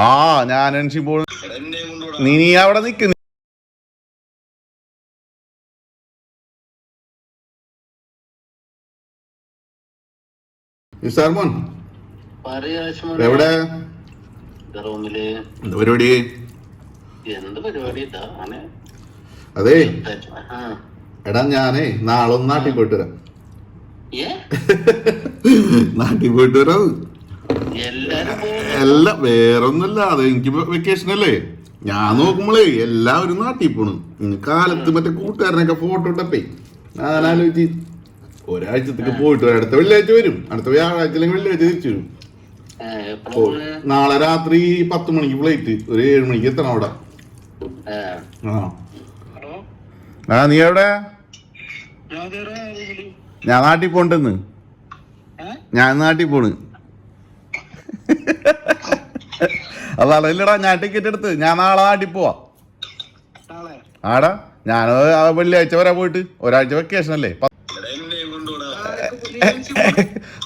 ആ ഞാൻ എൺഷിപ്പോൾ നീ അവിടെ നിൽക്കുന്നു. മോൻ എവിടെ? എന്താ പരിപാടി? അതെ എടാ ഞാനേ നാളെ ഒന്ന് നാട്ടിൽ പോയിട്ട് വരാം. നാട്ടിൽ പോയിട്ട് വരാം. അല്ല വേറൊന്നുമില്ല, അത് എനിക്ക് വെക്കേഷൻ അല്ലേ. ഞാൻ നോക്കുമ്പോളേ എല്ലാവരും നാട്ടിൽ പോണു. കാലത്ത് മറ്റേ കൂട്ടുകാരനൊക്കെ ഫോട്ടോ ഇട്ടപ്പേ ഞാനാലോചിച്ച് ഒരാഴ്ചത്തേക്ക് പോയിട്ട് വരാം. അടുത്ത വെള്ളിയാഴ്ച വരും. അടുത്ത വ്യാഴാഴ്ച അല്ലെങ്കിൽ വെള്ളിയാഴ്ച തിരിച്ചു വരും. നാളെ രാത്രി 10 മണിക്ക് ഫ്ലൈറ്റ്, ഒരു 7 മണിക്ക് എത്തണം അവിടെ. ആ നീ എവിടെ? ഞാൻ നാട്ടിൽ പോണ്ടെന്ന്. ഞാൻ നാട്ടിൽ പോണ്. അതല്ലടാ, ഞാൻ ടിക്കറ്റ് എടുത്ത് ഞാൻ നാളെ നാട്ടിൽ പോവാ. ആടാ ഞാൻ വെള്ളിയാഴ്ച വരാ പോയിട്ട്. ഒരാഴ്ച വെക്കേഷൻ അല്ലേ.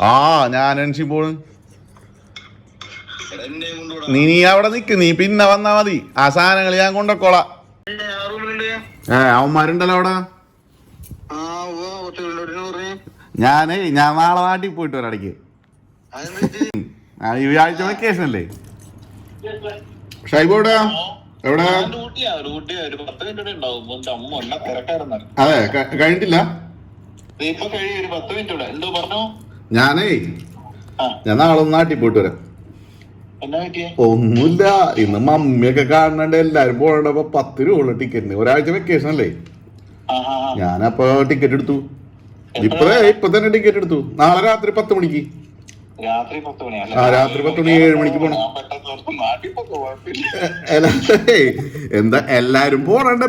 ആ ഞാൻ എൺഷി പോണ്. നീ അവിടെ നിക്ക്, നീ പിന്നെ വന്നാ മതി. ആ സാധനങ്ങൾ ഞാൻ കൊണ്ടോക്കോളാം. അവന്മാരുണ്ടല്ലോ അവിടെ. ഞാൻ നാളെ നാട്ടിൽ പോയിട്ട് വരാം. ഇടയ്ക്ക് ഈ ആഴ്ച വെക്കേഷൻ അല്ലേ. ഷൈബ് എവിടെ? എവിടെ? അതെ കഴിഞ്ഞിട്ടില്ല. ഞാൻ നാളെ നാട്ടിൽ പോയിട്ട് വരാം. ഒന്നുമില്ല, ഇന്ന് മമ്മിയൊക്കെ കാണണ്ട, എല്ലാരും പോകണ്ടപ്പോ 10 രൂപ ഉള്ളു ടിക്കറ്റിന്. ഒരാഴ്ച വെക്കേഷൻ അല്ലേ. ഞാനപ്പോ ടിക്കറ്റ് എടുത്തു. ഇപ്പൊ തന്നെ ടിക്കറ്റ് എടുത്തു. നാളെ രാത്രി 10 മണിക്ക്. രാത്രി 10 മണി 7 മണിക്ക് പോണം. എന്താ എല്ലാരും പോണണ്ട?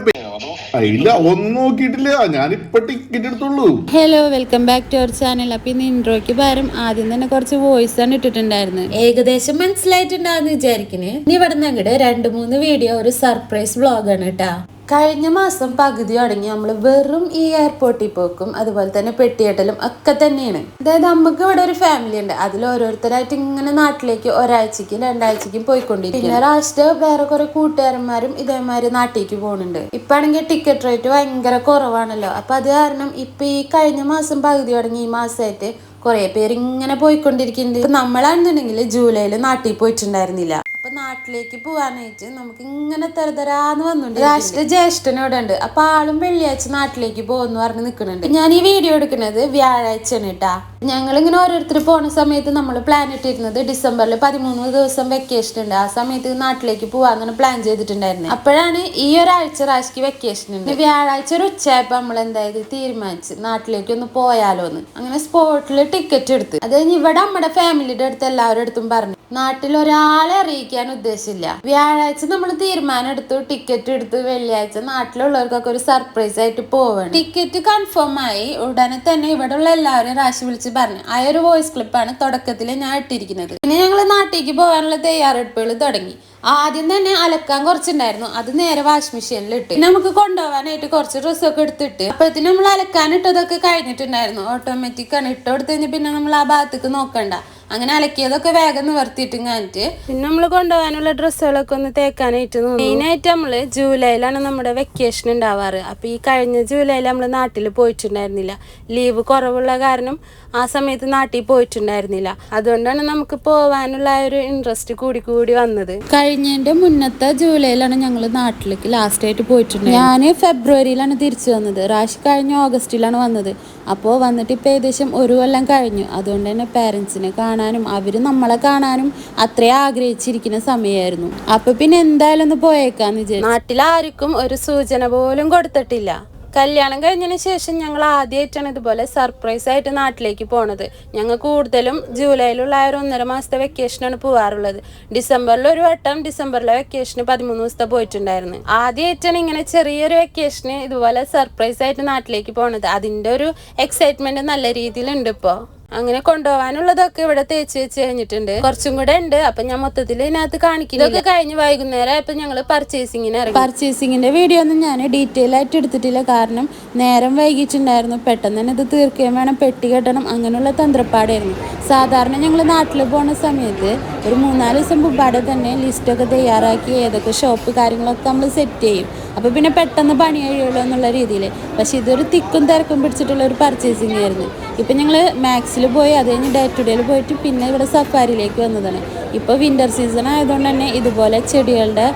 ഇല്ല ഒന്നും നോക്കിയിട്ടില്ല, ഞാനിപ്പൊ ടിക്കറ്റ് എടുത്തുള്ളൂ. Hello, welcome back to our channel. അപ്പൊ ഇന്ന് ഇൻട്രോയ്ക്ക് പകരം ആദ്യം തന്നെ കുറച്ച് വോയിസ് ആണ് ഇട്ടിട്ടുണ്ടായിരുന്നു. ഏകദേശം മനസ്സിലായിട്ടുണ്ടാന്ന് വിചാരിക്കണേ. ഇനി ഇവിടെ നിന്ന് അങ്ങോട്ട് 2-3 വീഡിയോ ഒരു സർപ്രൈസ് വ്ളോഗാണ് കേട്ടാ. കഴിഞ്ഞ മാസം പകുതി തുടങ്ങി നമ്മൾ വെറും ഈ എയർപോർട്ടിൽ പോക്കും അതുപോലെ തന്നെ പെട്ടിയേട്ടലും ഒക്കെ തന്നെയാണ്. അതായത് നമുക്ക് ഇവിടെ ഒരു ഫാമിലി ഉണ്ട്, അതിൽ ഓരോരുത്തരായിട്ട് ഇങ്ങനെ നാട്ടിലേക്ക് ഒരാഴ്ചക്കും 2 ആഴ്ചക്കും പോയിക്കൊണ്ടിരിക്കും. പിന്നെ ലാസ്റ്റ് വേറെ കുറെ കൂട്ടുകാരന്മാരും ഇതേമാതിരി നാട്ടിലേക്ക് പോകുന്നുണ്ട്. ഇപ്പൊ ആണെങ്കിൽ ടിക്കറ്റ് റേറ്റ് ഭയങ്കര കുറവാണല്ലോ. അപ്പൊ അത് കാരണം ഇപ്പൊ ഈ കഴിഞ്ഞ മാസം പകുതി തുടങ്ങി ഈ മാസമായിട്ട് കുറെ പേര് ഇങ്ങനെ പോയിക്കൊണ്ടിരിക്കുന്നുണ്ട്. ഇപ്പൊ നമ്മളാണെന്നുണ്ടെങ്കിൽ ജൂലൈയിൽ നാട്ടിൽ പോയിട്ടുണ്ടായിരുന്നില്ല. അപ്പൊ നാട്ടിലേക്ക് പോവാനായിട്ട് നമുക്ക് ഇങ്ങനെ തരതരാന്ന് വന്നുണ്ട്. ലാസ്റ്റ് ജ്യേഷ്ഠനോടെ ഉണ്ട്. അപ്പൊ ആളും വെള്ളിയാഴ്ച നാട്ടിലേക്ക് പോകുന്നു പറഞ്ഞ് നിൽക്കുന്നുണ്ട്. ഞാൻ ഈ വീഡിയോ എടുക്കുന്നത് വ്യാഴാഴ്ചയാണ് കേട്ടാ. ഞങ്ങൾ ഇങ്ങനെ ഓരോരുത്തർ പോണ സമയത്ത് നമ്മൾ പ്ലാൻ ഇട്ടിരുന്നത് ഡിസംബറിൽ 13 ദിവസം വെക്കേഷൻ ഉണ്ട്. ആ സമയത്ത് നാട്ടിലേക്ക് പോവാങ്ങനെ പ്ലാൻ ചെയ്തിട്ടുണ്ടായിരുന്നു. അപ്പോഴാണ് ഈ ഒരാഴ്ച റാശിക്ക് വെക്കേഷൻ ഉണ്ട്. വ്യാഴാഴ്ച ഒരു ഉച്ചയായപ്പോ നമ്മൾ എന്തായത് തീരുമാനിച്ച് നാട്ടിലേക്ക് ഒന്ന് പോയാലോന്ന്. അങ്ങനെ സ്പോട്ടിൽ ടിക്കറ്റ് എടുത്ത് അത് കഴിഞ്ഞ് ഇവിടെ നമ്മുടെ ഫാമിലിയുടെ അടുത്ത് എല്ലാവരുടെ അടുത്തും പറഞ്ഞു നാട്ടിൽ ഒരാളെ അറിയിക്കാൻ ഉദ്ദേശമില്ല. വ്യാഴാഴ്ച നമ്മൾ തീരുമാനം എടുത്തു, ടിക്കറ്റ് എടുത്ത് വെള്ളിയാഴ്ച നാട്ടിലുള്ളവർക്കൊക്കെ ഒരു സർപ്രൈസ് ആയിട്ട് പോവാണ്. ടിക്കറ്റ് കൺഫേം ആയി ഉടനെ തന്നെ ഇവിടെ ഉള്ള എല്ലാവരും രാശി വിളിച്ച് പറഞ്ഞു. ആ ഒരു വോയിസ് ക്ലിപ്പാണ് തുടക്കത്തിൽ ഞാൻ ഇട്ടിരിക്കുന്നത്. പിന്നെ ഞങ്ങൾ നാട്ടിലേക്ക് പോകാനുള്ള തയ്യാറെടുപ്പുകൾ തുടങ്ങി. ആദ്യം തന്നെ അലക്കാൻ കുറച്ചുണ്ടായിരുന്നു, അത് നേരെ വാഷിംഗ് മെഷീനിൽ ഇട്ട് നമുക്ക് കൊണ്ടുപോകാനായിട്ട് കുറച്ച് ഡ്രസ്സൊക്കെ എടുത്തിട്ട് അപ്പോഴത്തേനും നമ്മൾ അലക്കാൻ ഇട്ടതൊക്കെ കഴിഞ്ഞിട്ടുണ്ടായിരുന്നു. ഓട്ടോമാറ്റിക് ആണ്. ഇട്ട് കൊടുത്തു കഴിഞ്ഞാൽ പിന്നെ നമ്മൾ ആ ഭാഗത്തേക്ക് നോക്കണ്ട. അങ്ങനെ അലക്കിയതൊക്കെ വേഗം നിവർത്തിയിട്ട് കഴിഞ്ഞിട്ട് പിന്നെ നമ്മൾ കൊണ്ടുപോകാനുള്ള ഡ്രസ്സുകളൊക്കെ ഒന്ന് തേക്കാനായിട്ട് മെയിനായിട്ട് നമ്മൾ ജൂലൈയിലാണ് നമ്മുടെ വെക്കേഷൻ ഉണ്ടാവാറ്. അപ്പോൾ ഈ കഴിഞ്ഞ ജൂലൈയിൽ നമ്മൾ നാട്ടിൽ പോയിട്ടുണ്ടായിരുന്നില്ല. ലീവ് കുറവുള്ള കാരണം ആ സമയത്ത് നാട്ടിൽ പോയിട്ടുണ്ടായിരുന്നില്ല. അതുകൊണ്ടാണ് നമുക്ക് പോകാനുള്ള ഒരു ഇൻട്രസ്റ്റ് കൂടി വന്നത്. കഴിഞ്ഞതിൻ്റെ മുന്നത്തെ ജൂലൈയിലാണ് ഞങ്ങൾ നാട്ടിലേക്ക് ലാസ്റ്റ് ആയിട്ട് പോയിട്ടുണ്ട്. ഞാൻ ഫെബ്രുവരിയിലാണ് തിരിച്ചു വന്നത്. റാഷി കഴിഞ്ഞ ഓഗസ്റ്റിലാണ് വന്നത്. അപ്പോൾ വന്നിട്ട് ഇപ്പോൾ ഏകദേശം 1 കൊല്ലം കഴിഞ്ഞു. അതുകൊണ്ട് തന്നെ പേരൻസിനെ കാണാനും അവർ നമ്മളെ കാണാനും അത്രയും ആഗ്രഹിച്ചിരിക്കുന്ന സമയമായിരുന്നു. അപ്പോൾ പിന്നെ എന്തായാലും ഒന്ന് പോയേക്കാന്ന് വിചാരിച്ചു. നാട്ടിൽ ആർക്കും ഒരു സൂചന പോലും കൊടുത്തിട്ടില്ല. കല്യാണം കഴിഞ്ഞതിന് ശേഷം ഞങ്ങൾ ആദ്യമായിട്ടാണ് ഇതുപോലെ സർപ്രൈസ് ആയിട്ട് നാട്ടിലേക്ക് പോണത്. ഞങ്ങൾ കൂടുതലും ജൂലൈയിലുള്ള ഒരു 1.5 മാസത്തെ വെക്കേഷനാണ് പോകാറുള്ളത്. ഡിസംബറിൽ ഒരു വട്ടം ഡിസംബറിലെ വെക്കേഷന് 13 ദിവസത്തെ പോയിട്ടുണ്ടായിരുന്നു. ആദ്യമായിട്ടാണ് ഇങ്ങനെ ചെറിയൊരു വെക്കേഷന് ഇതുപോലെ സർപ്രൈസ് ആയിട്ട് നാട്ടിലേക്ക് പോണത്. അതിൻ്റെ ഒരു എക്സൈറ്റ്മെന്റ് നല്ല രീതിയിലുണ്ട് ഇപ്പോൾ. അങ്ങനെ കൊണ്ടുപോകാനുള്ളതൊക്കെ ഇവിടെ തേച്ച് വെച്ച് കഴിഞ്ഞിട്ടുണ്ട്. കുറച്ചും കൂടെ ഉണ്ട്. അപ്പൊ ഞാൻ മൊത്തത്തിൽ ഇതിനകത്ത് കാണിക്കും. ഇതൊക്കെ കഴിഞ്ഞ് വൈകുന്നേരം ആയപ്പോൾ ഞങ്ങൾ പർച്ചേസിങ്ങിന് ഇറങ്ങി. പർച്ചേസിങ്ങിന്റെ വീഡിയോ ഒന്നും ഞാൻ ഡീറ്റെയിൽ ആയിട്ട് എടുത്തിട്ടില്ല. കാരണം നേരം വൈകിട്ടുണ്ടായിരുന്നു. പെട്ടെന്ന് തന്നെ ഇത് തീർക്കുകയും വേണം, പെട്ടി കെട്ടണം, അങ്ങനെയുള്ള തന്ത്രപ്പാടായിരുന്നു. സാധാരണ ഞങ്ങൾ നാട്ടിൽ പോകുന്ന സമയത്ത് ഒരു 3-4 ദിവസം മുമ്പാടെ തന്നെ ലിസ്റ്റൊക്കെ തയ്യാറാക്കി ഏതൊക്കെ ഷോപ്പ് കാര്യങ്ങളൊക്കെ നമ്മൾ സെറ്റ് ചെയ്യും. അപ്പോൾ പിന്നെ പെട്ടെന്ന് പണി കഴിയുള്ളൂ എന്നുള്ള രീതിയിൽ. പക്ഷെ ഇതൊരു തിക്കും തിരക്കും പിടിച്ചിട്ടുള്ള ഒരു പർച്ചേസിങ് ആയിരുന്നു. ഇപ്പം ഞങ്ങൾ മാക്സിൽ പോയി, അത് കഴിഞ്ഞ് ഡേ ടു ഡേയിൽ പോയിട്ട് പിന്നെ ഇവിടെ സഫാരിയിലേക്ക് വന്നതാണ്. ഇപ്പോൾ വിൻ്റർ സീസൺ ആയതുകൊണ്ട് തന്നെ ഇതുപോലെ ചെടികളുടെ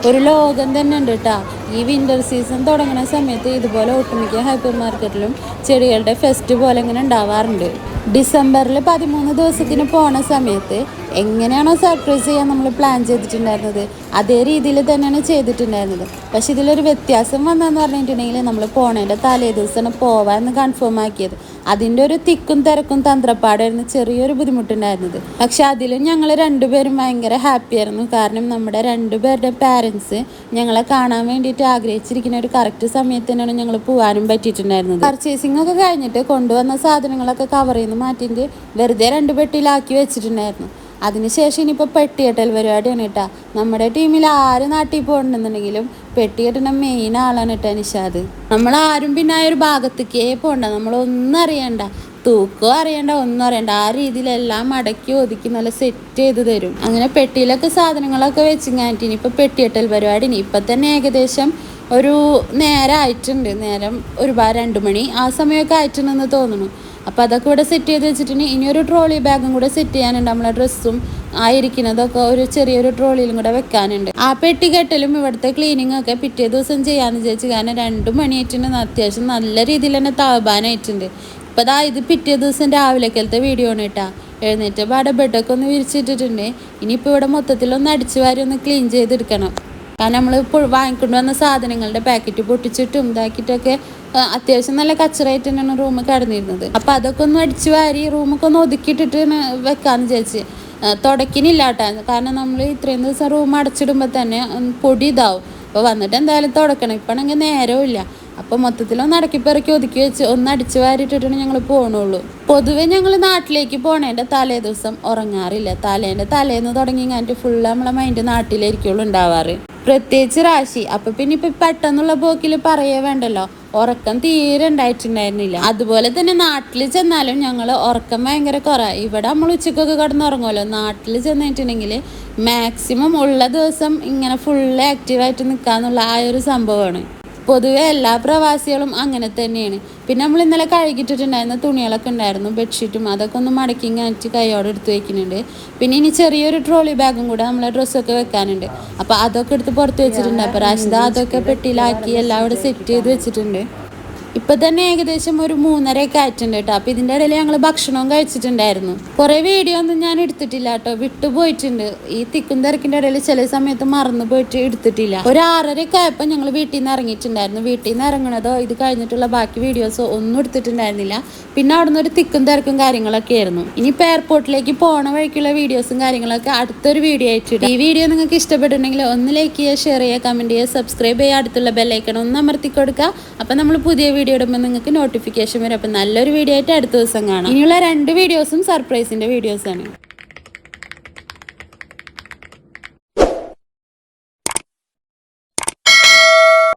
ഒരു ലോകം തന്നെ ഉണ്ട് കേട്ടോ. ഈ വിൻ്റർ സീസൺ തുടങ്ങുന്ന സമയത്ത് ഇതുപോലെ ഒട്ടുമിക്ക ഹൈപ്പർ മാർക്കറ്റിലും ചെടികളുടെ ഫെസ്റ്റ് പോലെ ഇങ്ങനെ ഉണ്ടാവാറുണ്ട്. ഡിസംബറിൽ 13 ദിവസത്തിന് പോണ സമയത്ത് എങ്ങനെയാണോ സർപ്രൈസ് ചെയ്യാൻ നമ്മൾ പ്ലാൻ ചെയ്തിട്ടുണ്ടായിരുന്നത് അതേ രീതിയിൽ തന്നെയാണ് ചെയ്തിട്ടുണ്ടായിരുന്നത്. പക്ഷെ ഇതിലൊരു വ്യത്യാസം വന്നതെന്ന് പറഞ്ഞിട്ടുണ്ടെങ്കിൽ നമ്മൾ പോണേൻ്റെ തലേ ദിവസമാണ് പോവാമെന്ന് കൺഫേം ആക്കിയത്. അതിൻ്റെ ഒരു തിക്കും തിരക്കും തന്ത്രപ്പാടായിരുന്നു ചെറിയൊരു ബുദ്ധിമുട്ടുണ്ടായിരുന്നത്. പക്ഷെ അതിലും ഞങ്ങൾ രണ്ടുപേരും ഭയങ്കര ഹാപ്പി ആയിരുന്നു. കാരണം നമ്മുടെ രണ്ടുപേരുടെ പാരൻസ് ഞങ്ങളെ കാണാൻ വേണ്ടിയിട്ട് ആഗ്രഹിച്ചിരിക്കുന്ന ഒരു കറക്റ്റ് സമയത്ത് തന്നെയാണ് ഞങ്ങൾ പോകാനും പറ്റിയിട്ടുണ്ടായിരുന്നത്. പർച്ചേസിംഗ് ഒക്കെ കഴിഞ്ഞിട്ട് കൊണ്ടുവന്ന സാധനങ്ങളൊക്കെ കവറിൽ നിന്ന് മാറ്റിയിട്ട് വെറുതെ 2 പെട്ടിയിലാക്കി വെച്ചിട്ടുണ്ടായിരുന്നു. അതിനുശേഷം ഇനിയിപ്പോൾ പെട്ടികെട്ടൽ പരിപാടിയാണ് കേട്ടോ. നമ്മുടെ ടീമിൽ ആര് നാട്ടിൽ പോകണമെന്നുണ്ടെങ്കിലും പെട്ടികെട്ടുന്ന മെയിൻ ആളാണ് കേട്ടോ നിഷാദ്. നമ്മളാരും പിന്നെ ആ ഒരു ഭാഗത്തേക്കേ പോകണ്ട, നമ്മളൊന്നും അറിയണ്ട, തൂക്കോ അറിയണ്ട, ഒന്നും അറിയണ്ട. ആ രീതിയിലെല്ലാം മടക്കി ഒതുക്കി നല്ല സെറ്റ് ചെയ്ത് തരും. അങ്ങനെ പെട്ടിയിലൊക്കെ സാധനങ്ങളൊക്കെ വെച്ച് കഴിഞ്ഞിട്ട് ഇനിയിപ്പോൾ പെട്ടികെട്ടൽ പരിപാടി ഇപ്പം തന്നെ ഏകദേശം ഒരു നേരം ആയിട്ടുണ്ട്. നേരം ഒരുപാട് 2 മണി ആ സമയമൊക്കെ ആയിട്ടുണ്ടെന്ന് തോന്നുന്നു. അപ്പോൾ അതൊക്കെ ഇവിടെ സെറ്റ് ചെയ്ത് വെച്ചിട്ടുണ്ടെങ്കിൽ ഇനിയൊരു ട്രോളി ബാഗും കൂടെ സെറ്റ് ചെയ്യാനുണ്ട്. നമ്മളെ ഡ്രസ്സും ആയിരിക്കുന്നതൊക്കെ ഒരു ചെറിയൊരു ട്രോളിയിലും കൂടെ വെക്കാനുണ്ട്. ആ പെട്ടി കെട്ടലും ഇവിടുത്തെ ക്ലീനിങ് ഒക്കെ പിറ്റേ ദിവസം ചെയ്യാമെന്ന് വിചാരിച്ചു. കാരണം 2 മണിയായിട്ടുണ്ട്, അത്യാവശ്യം നല്ല രീതിയിൽ തന്നെ താപാനായിട്ടുണ്ട്. ഇപ്പോൾ ഇത് പിറ്റേ ദിവസം രാവിലേക്കലത്തെ വീഡിയോ ആണ് കേട്ടോ. എഴുന്നേറ്റ് പാടെ ബെഡൊക്കെ ഒന്ന് വിരിച്ചിട്ടിട്ടുണ്ട്. ഇനിയിപ്പോൾ ഇവിടെ മൊത്തത്തിലൊന്ന് അടിച്ചു വാരി ഒന്ന് ക്ലീൻ ചെയ്തെടുക്കണം. കാരണം നമ്മൾ ഇപ്പോൾ വാങ്ങിക്കൊണ്ട് വന്ന സാധനങ്ങളുടെ പാക്കറ്റ് പൊട്ടിച്ചിട്ടും ഇതാക്കിയിട്ടൊക്കെ അത്യാവശ്യം നല്ല കച്ചറായിട്ട് തന്നെയാണ് റൂം കിടന്നിരുന്നത്. അപ്പോൾ അതൊക്കെ ഒന്ന് അടിച്ചു വാരി റൂമൊക്കെ ഒന്ന് ഒതുക്കിയിട്ടിട്ട് വെക്കാമെന്ന് വിചാരിച്ച്. തുടക്കിനില്ല കേട്ടോ. കാരണം നമ്മൾ ഇത്രയും ദിവസം റൂം അടച്ചിടുമ്പോൾ തന്നെ പൊടി ഇതാവും. അപ്പോൾ വന്നിട്ട് എന്തായാലും തുടക്കണം. ഇപ്പോഴാണെങ്കിൽ നേരവും ഇല്ല. അപ്പോൾ മൊത്തത്തിലൊന്ന് അടക്കിപ്പിറക്കി ഒതുക്കി വെച്ച് ഒന്ന് അടിച്ചു വാരിയിട്ടിട്ടാണ് ഞങ്ങൾ പോകണുള്ളൂ. പൊതുവെ ഞങ്ങൾ നാട്ടിലേക്ക് പോണേൻ്റെ തലേ ദിവസം ഉറങ്ങാറില്ല. തലേന്ന് തുടങ്ങി കഴിഞ്ഞിട്ട് ഫുള്ള് നമ്മളെ മൈൻഡ് നാട്ടിലായിരിക്കുള്ളൂ ഉണ്ടാവാറ്. പ്രത്യേകിച്ച് രാശി. അപ്പം പിന്നെ ഇപ്പം പെട്ടെന്നുള്ള പോക്കിൽ പറയേ വേണ്ടല്ലോ, ഉറക്കം തീരെ ഉണ്ടായിട്ടുണ്ടായിരുന്നില്ല. അതുപോലെ തന്നെ നാട്ടിൽ ചെന്നാലും ഞങ്ങൾ ഉറക്കം ഭയങ്കര കുറവാണ്. ഇവിടെ നമ്മൾ ഉച്ചക്കൊക്കെ കിടന്നുറങ്ങുമല്ലോ. നാട്ടിൽ ചെന്നിട്ടുണ്ടെങ്കിൽ മാക്സിമം ഉള്ള ദിവസം ഇങ്ങനെ ഫുള്ള് ആക്റ്റീവായിട്ട് നിൽക്കാന്നുള്ള ആ ഒരു സംഭവമാണ്. പൊതുവെ എല്ലാ പ്രവാസികളും അങ്ങനെ തന്നെയാണ്. പിന്നെ നമ്മൾ ഇന്നലെ കഴുകിയിട്ടുണ്ടായിരുന്ന തുണികളൊക്കെ ഉണ്ടായിരുന്നു, ബെഡ്ഷീറ്റും, അതൊക്കെ ഒന്ന് മടക്കി കാണിച്ച് കൈയോടെ എടുത്ത് വയ്ക്കുന്നുണ്ട്. പിന്നെ ഇനി ചെറിയൊരു ട്രോളി ബാഗും കൂടെ നമ്മളെ ഡ്രസ്സൊക്കെ വെക്കാനുണ്ട്. അപ്പോൾ അതൊക്കെ എടുത്ത് പുറത്ത് വെച്ചിട്ടുണ്ട്. അപ്പോൾ റാഷിദ അതൊക്കെ പെട്ടിയിലാക്കി എല്ലാം ഇവിടെ സെറ്റ് ചെയ്ത് വെച്ചിട്ടുണ്ട്. ഇപ്പം തന്നെ ഏകദേശം ഒരു 3:30 ആയിട്ടുണ്ട് കേട്ടോ. അപ്പോൾ ഇതിൻ്റെ ഇടയിൽ ഞങ്ങൾ ഭക്ഷണവും കഴിച്ചിട്ടുണ്ടായിരുന്നു. കുറേ വീഡിയോ ഒന്നും ഞാൻ എടുത്തിട്ടില്ല കേട്ടോ, വിട്ടുപോയിട്ടുണ്ട്. ഈ തിക്കും തിരക്കിൻ്റെ ഇടയിൽ ചില സമയത്ത് മറന്നു പോയിട്ട് എടുത്തിട്ടില്ല. ഒരു 6:30 ആയപ്പോൾ ഞങ്ങൾ വീട്ടിൽ നിന്ന് ഇറങ്ങിയിട്ടുണ്ടായിരുന്നു. വീട്ടിൽ നിന്ന് ഇറങ്ങണതോ ഇത് കഴിഞ്ഞിട്ടുള്ള ബാക്കി വീഡിയോസോ ഒന്നും എടുത്തിട്ടുണ്ടായിരുന്നില്ല. പിന്നെ അവിടെ നിന്ന് ഒരു തിക്കും തിരക്കും കാര്യങ്ങളൊക്കെ ആയിരുന്നു. ഇനിയിപ്പോൾ എയർപോർട്ടിലേക്ക് പോണ വഴിക്കുള്ള വീഡിയോസും കാര്യങ്ങളൊക്കെ അടുത്തൊരു വീഡിയോ ആയിട്ടുണ്ട്. ഈ വീഡിയോ നിങ്ങൾക്ക് ഇഷ്ടപ്പെട്ടിട്ടുണ്ടെങ്കിൽ ഒന്ന് ലൈക്ക് ചെയ്യുക, ഷെയർ ചെയ്യുക, കമൻറ്റ് ചെയ്യുക, സബ്സ്ക്രൈബ് ചെയ്യുക, അടുത്തുള്ള ബെല്ലൈക്കൺ ഒന്ന് അമർത്തി കൊടുക്കുക. അപ്പോൾ നമ്മൾ പുതിയ വീഡിയോ ഇടുമ്പോൾ നിങ്ങൾക്ക് നോട്ടിഫിക്കേഷൻ വരും. അപ്പം നല്ലൊരു വീഡിയോ ആയിട്ട് അടുത്ത ദിവസം കാണാം. ഇനിയുള്ള 2 വീഡിയോസും സർപ്രൈസിൻ്റെ വീഡിയോസാണ്.